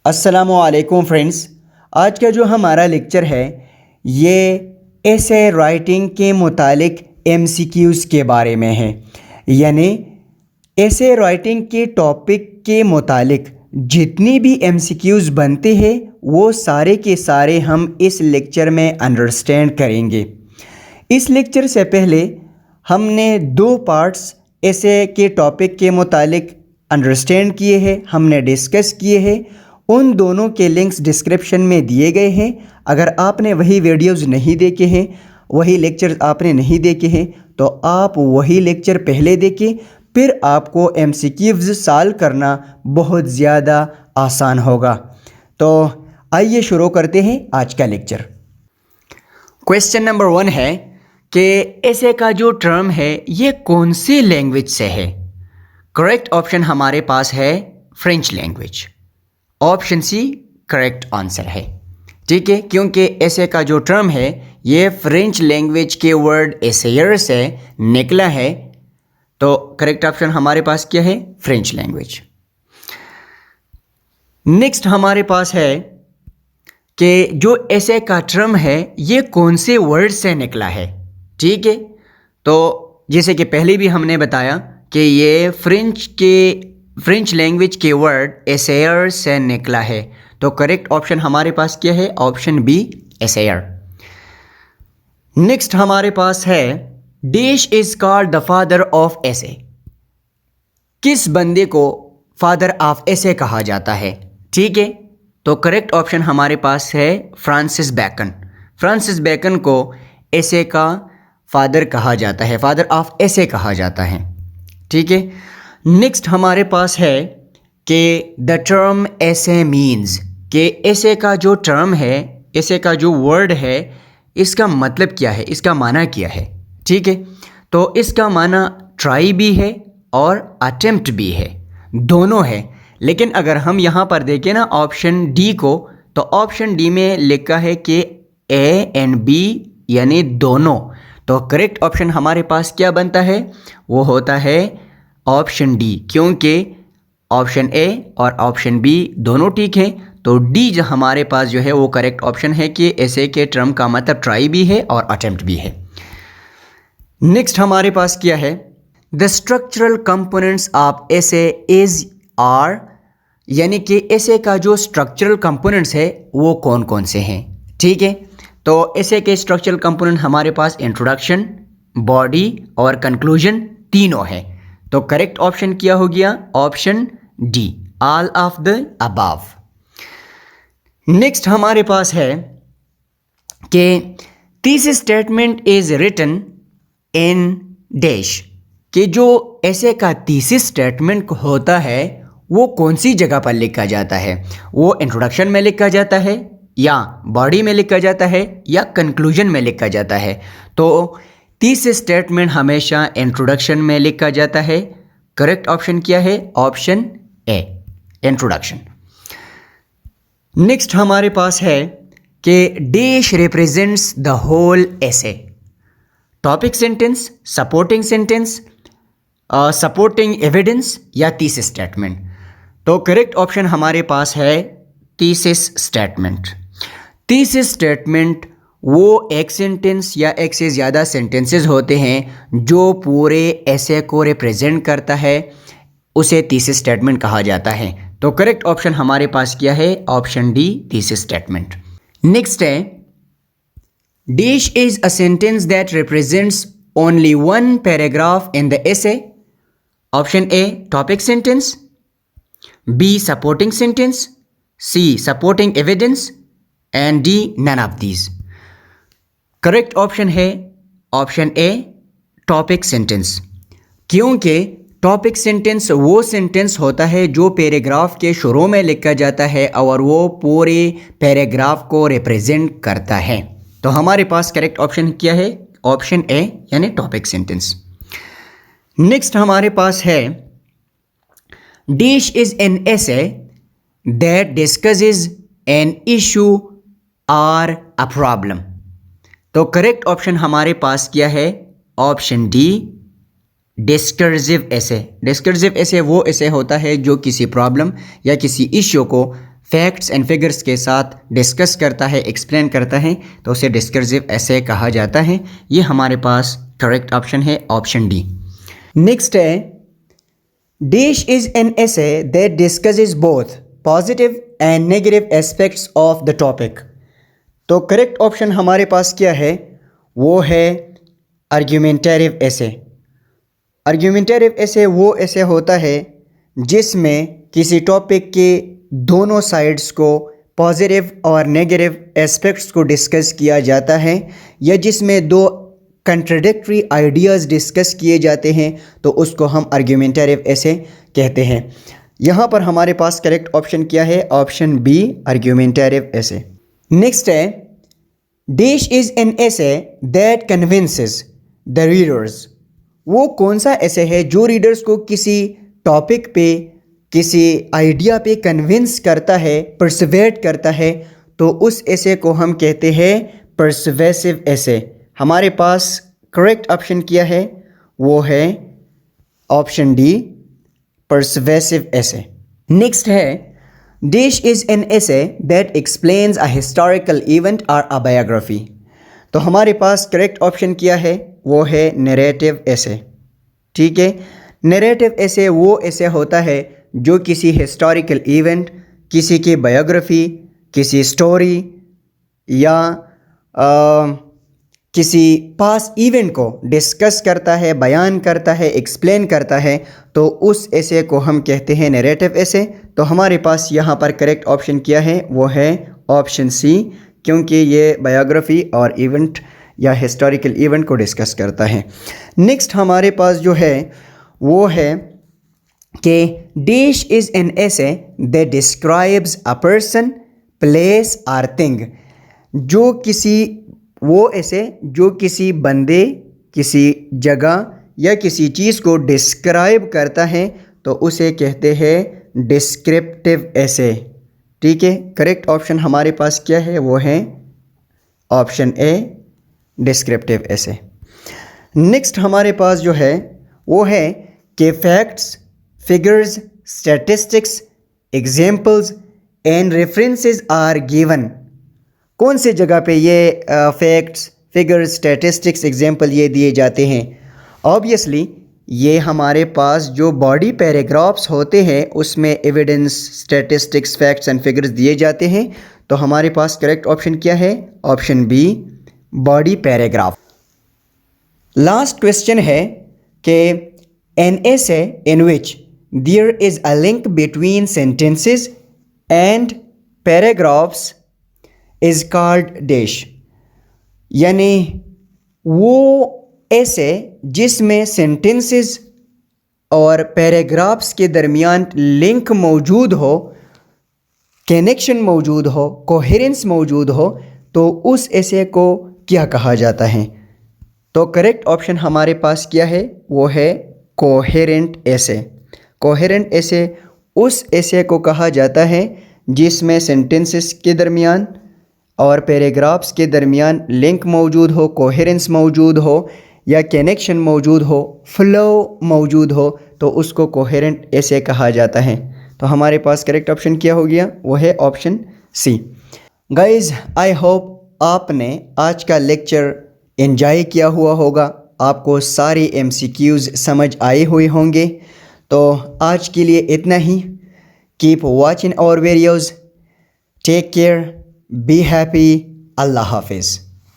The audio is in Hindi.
अस्सलामुअलैकुम फ्रेंड्स। आज का जो हमारा लेक्चर है ये ऐसे राइटिंग के मुतालिक एमसीक्यूज़ के बारे में है। यानी ऐसे राइटिंग के टॉपिक के मुतालिक जितनी भी एमसीक्यूज़ बनते हैं वो सारे के सारे हम इस लेक्चर में अंडरस्टैंड करेंगे। इस लेक्चर से पहले हमने 2 पार्ट्स ऐसे के टॉपिक के मुतालिक अंडरस्टैंड किए हैं, हमने डिस्कस किए हैं। उन दोनों के लिंक्स डिस्क्रिप्शन में दिए गए हैं। अगर आपने वही वीडियोज़ नहीं देखे हैं, वही लेक्चर आपने नहीं देखे हैं, तो आप वही लेक्चर पहले देखें, फिर आपको एमसीक्यूज़ सॉल्व करना बहुत ज़्यादा आसान होगा। तो आइए शुरू करते हैं आज का लेक्चर। क्वेश्चन नंबर 1 है कि ऐसे का जो टर्म है ये कौन सी लैंग्वेज से है। करेक्ट ऑप्शन हमारे पास है French language. Option C correct answer है। ठीक है, क्योंकि ऐसे का जो टर्म है ये फ्रेंच लैंग्वेज के वर्ड एसेयर से निकला है, तो करेक्ट ऑप्शन हमारे पास क्या है, फ्रेंच लैंग्वेज। नेक्स्ट हमारे पास है कि जो ऐसे का टर्म है ये कौन से वर्ड से निकला है। ठीक है, तो जैसे कि पहले भी हमने बताया कि ये फ्रेंच लैंग्वेज के वर्ड एसेयर से निकला है, तो करेक्ट ऑप्शन हमारे पास क्या है, ऑप्शन बी एसेयर। नेक्स्ट हमारे पास है dash is called the father of essay. किस बंदे को फादर ऑफ एसे कहा जाता है। ठीक है, तो करेक्ट ऑप्शन हमारे पास है फ्रांसिस बैकन। फ्रांसिस बैकन को एसे का फादर कहा जाता है, फादर ऑफ एसे कहा जाता है। ठीक है, नेक्स्ट हमारे पास है कि द टर्म एसे मीन्स, कि एसे का जो टर्म है, एसे का जो वर्ड है, इसका मतलब क्या है, इसका माना क्या है। ठीक है, तो इसका माना ट्राई भी है और अटेम्प्ट भी है, दोनों है। लेकिन अगर हम यहाँ पर देखें ना ऑप्शन डी को, तो ऑप्शन डी में लिखा है कि ए एंड बी यानी दोनों, तो करेक्ट ऑप्शन हमारे पास क्या बनता है, वो होता है ऑप्शन डी, क्योंकि ऑप्शन ए और ऑप्शन बी दोनों ठीक है, तो डी जो हमारे पास जो है वो करेक्ट ऑप्शन है कि ऐसे के टर्म का मतलब ट्राई भी है और अटेम्प्ट भी है। नेक्स्ट हमारे पास क्या है, द स्ट्रक्चरल कंपोनेंट्स ऑफ ऐसे इज आर, यानी कि ऐसे का जो स्ट्रक्चरल कंपोनेंट्स है वो कौन कौन से हैं। ठीक है, तो ऐसे के स्ट्रक्चरल कंपोनेंट हमारे पास इंट्रोडक्शन, बॉडी और कंक्लूजन तीनों है, तो करेक्ट ऑप्शन क्या हो गया, option D, all of the above. Next हमारे पास है कि this statement is written in dash, कि जो ऐसे का थीसिस स्टेटमेंट होता है वो कौन सी जगह पर लिखा जाता है, वो इंट्रोडक्शन में लिखा जाता है या बॉडी में लिखा जाता है या कंक्लूजन में लिखा जाता है। तो तीस स्टेटमेंट हमेशा इंट्रोडक्शन में लिखा जाता है। करेक्ट ऑप्शन क्या है, ऑप्शन ए, इंट्रोडक्शन। नेक्स्ट हमारे पास है कि dash represents the whole essay. Topic sentence, supporting sentence, supporting evidence या थीसिस स्टेटमेंट, तो करेक्ट ऑप्शन हमारे पास है थीसिस स्टेटमेंट। थीसिस स्टेटमेंट वो एक सेंटेंस या एक से ज़्यादा सेंटेंसेस होते हैं जो पूरे ऐसे को रिप्रेजेंट करता है, उसे थीसिस स्टेटमेंट कहा जाता है। तो करेक्ट ऑप्शन हमारे पास क्या है, option D, thesis statement. Next है dash is a sentence that represents only one paragraph in the essay. Option A topic sentence, B supporting sentence, C supporting evidence and D none of these. Correct option है ऑप्शन ए, टॉपिक सेंटेंस, क्योंकि टॉपिक सेंटेंस वो सेंटेंस होता है जो पैराग्राफ के शुरू में लिखा जाता है और वो पूरे पैराग्राफ को रिप्रेजेंट करता है। तो हमारे पास करेक्ट ऑप्शन क्या है, ऑप्शन ए यानी टॉपिक सेंटेंस। नेक्स्ट हमारे पास है dash is an essay that discusses an issue और अ प्रॉब्लम, तो करेक्ट ऑप्शन हमारे पास क्या है, ऑप्शन डी, डिस्कर्सिव एसे। डिस्कर्सिव एसे वो एसे होता है जो किसी प्रॉब्लम या किसी इश्यू को फैक्ट्स एंड फिगर्स के साथ डिस्कस करता है, एक्सप्लेन करता है, तो उसे डिस्कर्सिव ऐसे कहा जाता है। ये हमारे पास करेक्ट ऑप्शन है, ऑप्शन डी। नेक्स्ट है, dish is an essay that discusses both positive and negative aspects of the topic. तो करेक्ट ऑप्शन हमारे पास क्या है, वो है आर्ग्यूमेंटेटिव एसे। आर्ग्यूमेंटेटिव एसे वो ऐसे होता है जिसमें किसी टॉपिक के दोनों साइड्स को पॉजिटिव और नेगेटिव एस्पेक्ट्स को डिस्कस किया जाता है, या जिसमें दो कंट्राडिक्टरी आइडियाज़ डिस्कस किए जाते हैं, तो उसको हम आर्ग्यूमेंटेटिव एसे कहते हैं। यहाँ पर हमारे पास करेक्ट ऑप्शन क्या है, ऑप्शन बी, आर्ग्यूमेंटेटिव एसे। नेक्स्ट है, dish is an essay that convinces the readers. वो कौन सा ऐसे है जो रीडर्स को किसी टॉपिक पे, किसी आइडिया पे कन्विंस करता है, परसुएट करता है, तो उस ऐसे को हम कहते हैं परसुएसिव ऐसे। हमारे पास करेक्ट ऑप्शन क्या है, वो है ऑप्शन डी, परसुएसिव ऐसे। नेक्स्ट है, डिश इज़ एन ऐसे that explains a historical event और अ बायोग्राफी। तो हमारे पास करेक्ट ऑप्शन क्या है, वो है नरेटिव ऐसे। ठीक है, नरेटिव ऐसे वो ऐसे होता है जो किसी हिस्टोरिकल इवेंट, किसी की बायोग्राफी, किसी स्टोरी या किसी पास इवेंट को डिस्कस करता है, बयान करता है, एक्सप्लेन करता है, तो उस ऐसे को हम कहते हैं नरेटिव ऐसे। तो हमारे पास यहाँ पर करेक्ट ऑप्शन क्या है, वो है ऑप्शन सी, क्योंकि ये बायोग्राफी और इवेंट या हिस्टोरिकल इवेंट को डिस्कस करता है। नेक्स्ट हमारे पास जो है वो है कि डिश इज़ एन ऐसे that describes a person, place और थिंग। जो किसी वो ऐसे जो किसी बंदे, किसी जगह या किसी चीज़ को डिस्क्राइब करता है, तो उसे कहते हैं डिस्क्रिप्टिव ऐसे। ठीक है, करेक्ट ऑप्शन हमारे पास क्या है, वो है option A, descriptive essay. Next हमारे पास जो है वो है कि facts, figures, statistics, examples and references are given. कौन से जगह पे ये फैक्ट्स, फिगर्स, स्टैटिस्टिक्स, एग्जाम्पल ये दिए जाते हैं? ऑब्वियसली ये हमारे पास जो बॉडी पैराग्राफ्स होते हैं उसमें evidence, statistics, facts and figures दिए जाते हैं। तो हमारे पास करेक्ट ऑप्शन क्या है, option B, body paragraph. Last question है कि an essay in which there is a link between sentences and paragraphs is called dash। यानी वो ऐसे जिसमें सेंटेंसेस और पैराग्राफ्स के दरमियान लिंक मौजूद हो, कनेक्शन मौजूद हो, कोहेरेंस मौजूद हो, तो उस ऐसे को क्या कहा जाता है? तो करेक्ट ऑप्शन हमारे पास क्या है, वो है कोहेरेंट ऐसे। कोहेरेंट ऐसे उस ऐसे को कहा जाता है जिसमें सेंटेंसेस के दरमियान और पैराग्राफ्स के दरमियान लिंक मौजूद हो, कोहेरेंस मौजूद हो या कनेक्शन मौजूद हो, फ्लो मौजूद हो, तो उसको कोहेरेंट ऐसे कहा जाता है। तो हमारे पास करेक्ट ऑप्शन क्या हो गया, वो है option C. Guys, I hope आपने आज का लेक्चर एंजॉय किया हुआ होगा, आपको सारी MCQs समझ आए हुए होंगे। तो आज के लिए इतना ही। Keep watching our videos, take care, be happy, अल्लाह हाफिज़।